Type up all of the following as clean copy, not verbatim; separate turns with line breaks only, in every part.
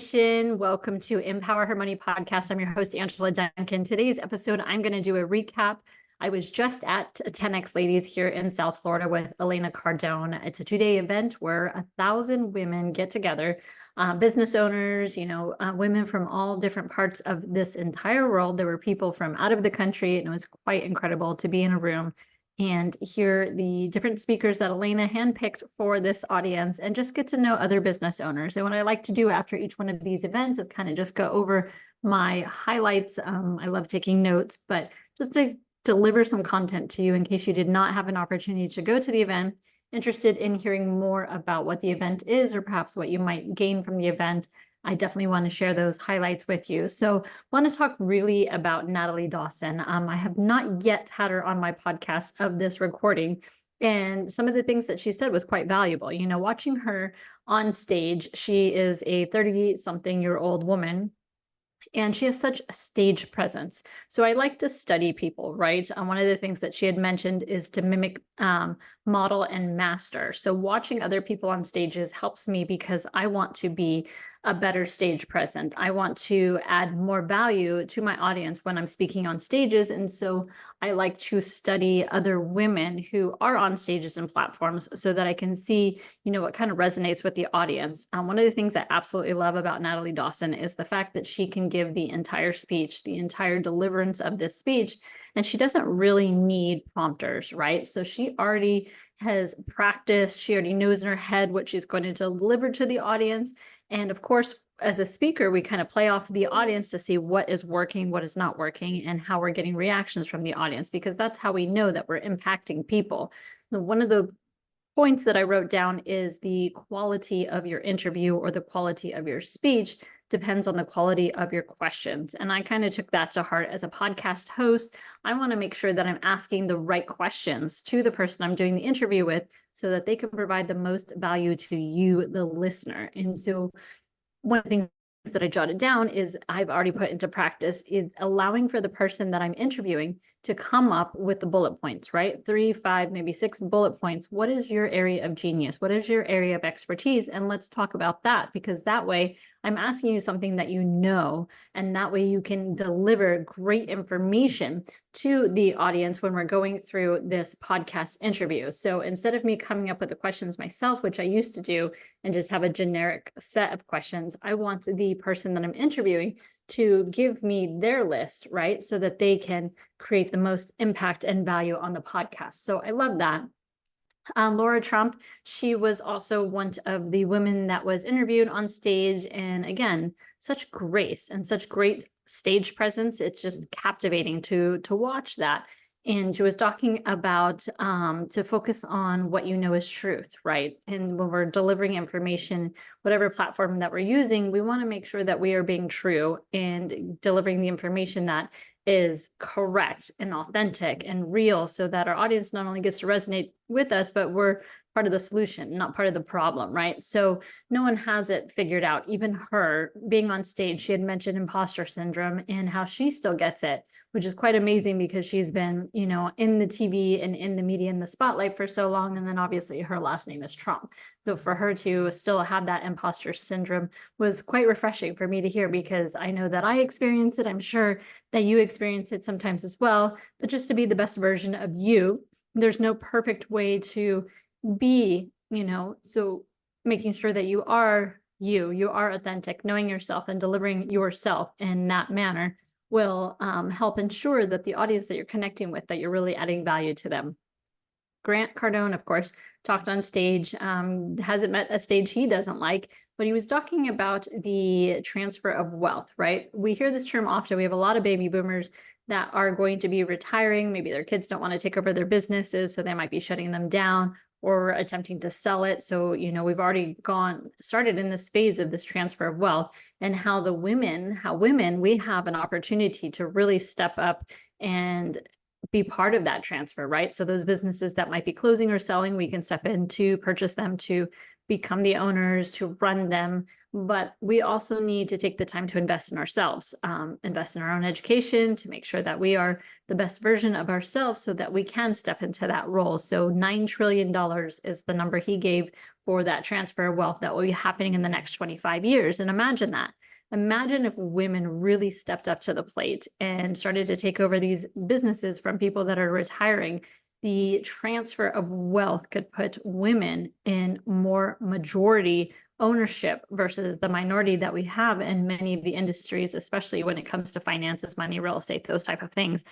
Nation. Welcome to Empower Her Money podcast. I'm your host, Angela Duncan. Today's episode, I'm going to do a recap. I was just at 10X Ladies here in South Florida with Elena Cardone. It's a 2-day event where 1,000 women get together, business owners, women from all different parts of this entire world. There were people from out of the country, and it was quite incredible to be in a room and hear the different speakers that Elena handpicked for this audience and just get to know other business owners. And what I like to do after each one of these events is kind of just go over my highlights. I love taking notes, but just to deliver some content to you in case you did not have an opportunity to go to the event, interested in hearing more about what the event is or perhaps what you might gain from the event. I definitely want to share those highlights with you. So I want to talk really about Natalie Dawson. I have not yet had her on my podcast of this recording. And some of the things that she said was quite valuable. Watching her on stage, she is a 30-something-year-old woman, and she has such a stage presence. So I like to study people, right? One of the things that she had mentioned is to mimic, model, and master. So watching other people on stages helps me because I want to be a better stage present. I want to add more value to my audience when I'm speaking on stages. And so I like to study other women who are on stages and platforms so that I can see, what kind of resonates with the audience. One of the things I absolutely love about Natalie Dawson is the fact that she can give the entire speech, the entire deliverance of this speech, and she doesn't really need prompters, right? So she already has practiced, she already knows in her head what she's going to deliver to the audience. And of course, as a speaker, we kind of play off the audience to see what is working, what is not working, and how we're getting reactions from the audience, because that's how we know that we're impacting people. Now, one of the points that I wrote down is the quality of your interview or the quality of your speech depends on the quality of your questions. And I kind of took that to heart as a podcast host. I want to make sure that I'm asking the right questions to the person I'm doing the interview with so that they can provide the most value to you, the listener. And so one of the things that I jotted down is I've already put into practice is allowing for the person that I'm interviewing to come up with the bullet points, right? 3, 5, maybe 6 bullet points. What is your area of genius? What is your area of expertise? And let's talk about that, because that way I'm asking you something that you know, and that way you can deliver great information to the audience when we're going through this podcast interview. So instead of me coming up with the questions myself, which I used to do, and just have a generic set of questions, I want the person that I'm interviewing to give me their list, right? So that they can create the most impact and value on the podcast. So I love that. Lara Trump, she was also one of the women that was interviewed on stage. And again, such grace and such great stage presence. It's just captivating to watch that. And she was talking about to focus on what you know is truth, right? And when we're delivering information, whatever platform that we're using, we want to make sure that we are being true and delivering the information that is correct and authentic and real, so that our audience not only gets to resonate with us, but we're part of the solution, not part of the problem, right? So no one has it figured out. Even her being on stage, she had mentioned imposter syndrome and how she still gets it, which is quite amazing because she's been, in the TV and in the media, in the spotlight for so long. And then obviously her last name is Trump. So for her to still have that imposter syndrome was quite refreshing for me to hear, because I know that I experience it. I'm sure that you experience it sometimes as well, but just to be the best version of you. There's no perfect way to be, so making sure that you are authentic, knowing yourself and delivering yourself in that manner will help ensure that the audience that you're connecting with, that you're really adding value to them. Grant Cardone, of course, talked on stage, hasn't met a stage he doesn't like, but he was talking about the transfer of wealth, right? We hear this term often. We have a lot of baby boomers that are going to be retiring. Maybe their kids don't want to take over their businesses, so they might be shutting them down or attempting to sell it. So, we've already started in this phase of this transfer of wealth, and how women, we have an opportunity to really step up and be part of that transfer, right? So those businesses that might be closing or selling, we can step in to purchase them, to become the owners, to run them. But we also need to take the time to invest in ourselves, invest in our own education, to make sure that we are the best version of ourselves so that we can step into that role. So $9 trillion is the number he gave for that transfer of wealth that will be happening in the next 25 years. And imagine that. Imagine if women really stepped up to the plate and started to take over these businesses from people that are retiring. The transfer of wealth could put women in more majority ownership versus the minority that we have in many of the industries, especially when it comes to finances, money, real estate, those type of things.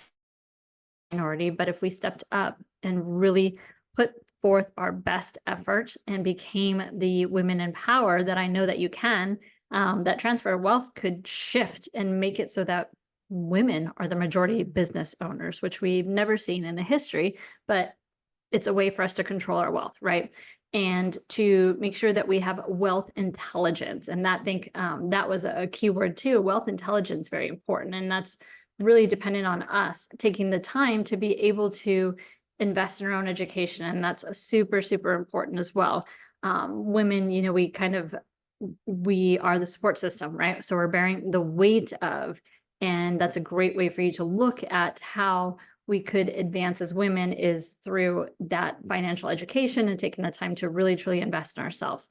Minority, but if we stepped up and really put forth our best effort and became the women in power that I know that you can, that transfer of wealth could shift and make it so that women are the majority business owners, which we've never seen in the history, but it's a way for us to control our wealth, right? And to make sure that we have wealth intelligence. And that was a key word too. Wealth intelligence, very important. And that's really dependent on us taking the time to be able to invest in our own education. And that's a super, super important as well. Women, we are the support system, right? So we're bearing the weight of, and that's a great way for you to look at how we could advance as women is through that financial education and taking the time to really, truly invest in ourselves.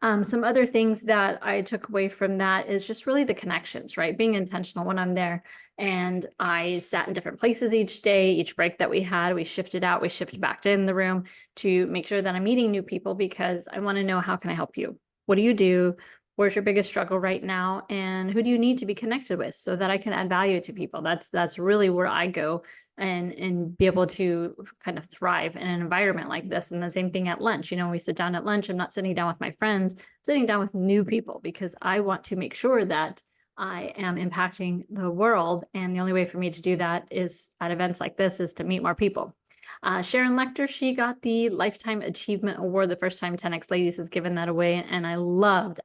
Some other things that I took away from that is just really the connections, right? Being intentional when I'm there. And I sat in different places each day, each break that we had, we shifted out, we shifted back in the room to make sure that I'm meeting new people because I want to know, how can I help you? What do you do? Where's your biggest struggle right now? And who do you need to be connected with so that I can add value to people? That's really where I go and be able to kind of thrive in an environment like this. And the same thing at lunch. We sit down at lunch. I'm not sitting down with my friends, I'm sitting down with new people because I want to make sure that I am impacting the world. And the only way for me to do that is at events like this is to meet more people. Sharon Lechter, she got the Lifetime Achievement Award the first time 10X Ladies has given that away. And I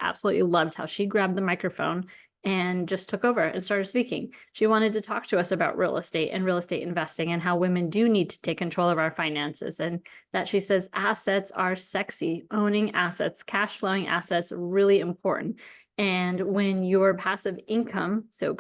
absolutely loved how she grabbed the microphone and just took over and started speaking. She wanted to talk to us about real estate and real estate investing and how women do need to take control of our finances. And that she says assets are sexy, owning assets, cash flowing assets, really important. And when your passive income, so,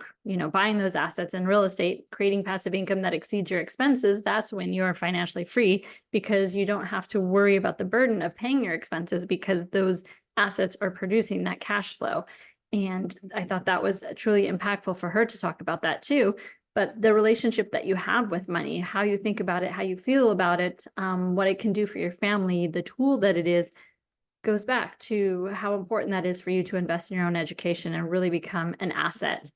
buying those assets in real estate, creating passive income that exceeds your expenses, that's when you're financially free because you don't have to worry about the burden of paying your expenses because those assets are producing that cash flow. And I thought that was truly impactful for her to talk about that too. But the relationship that you have with money, how you think about it, how you feel about it, what it can do for your family, the tool that it is, goes back to how important that is for you to invest in your own education and really become an asset.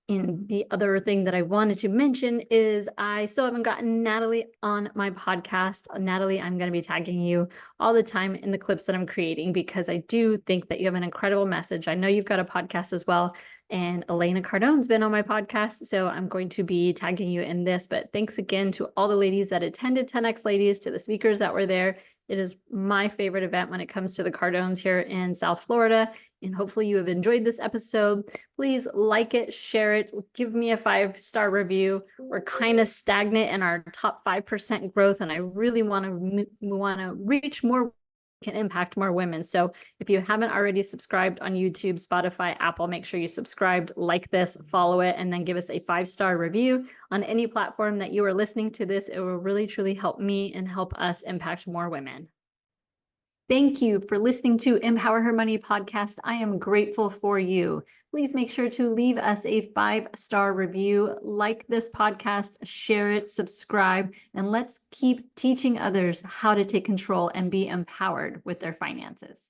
And the other thing that I wanted to mention is I still haven't gotten Natalie on my podcast. Natalie, I'm going to be tagging you all the time in the clips that I'm creating because I do think that you have an incredible message. I know you've got a podcast as well. And Elena Cardone's been on my podcast, so I'm going to be tagging you in this. But thanks again to all the ladies that attended 10X Ladies, to the speakers that were there. It is my favorite event when it comes to the Cardones here in South Florida. And hopefully you have enjoyed this episode. Please like it, share it, give me a 5-star review. We're kind of stagnant in our top 5% growth, and I really want to reach more, can impact more women. So if you haven't already subscribed on YouTube, Spotify, Apple, make sure you subscribed, like this, follow it, and then give us a 5-star review on any platform that you are listening to this. It will really, truly help me and help us impact more women. Thank you for listening to Empower Her Money podcast. I am grateful for you. Please make sure to leave us a 5-star review, like this podcast, share it, subscribe, and let's keep teaching others how to take control and be empowered with their finances.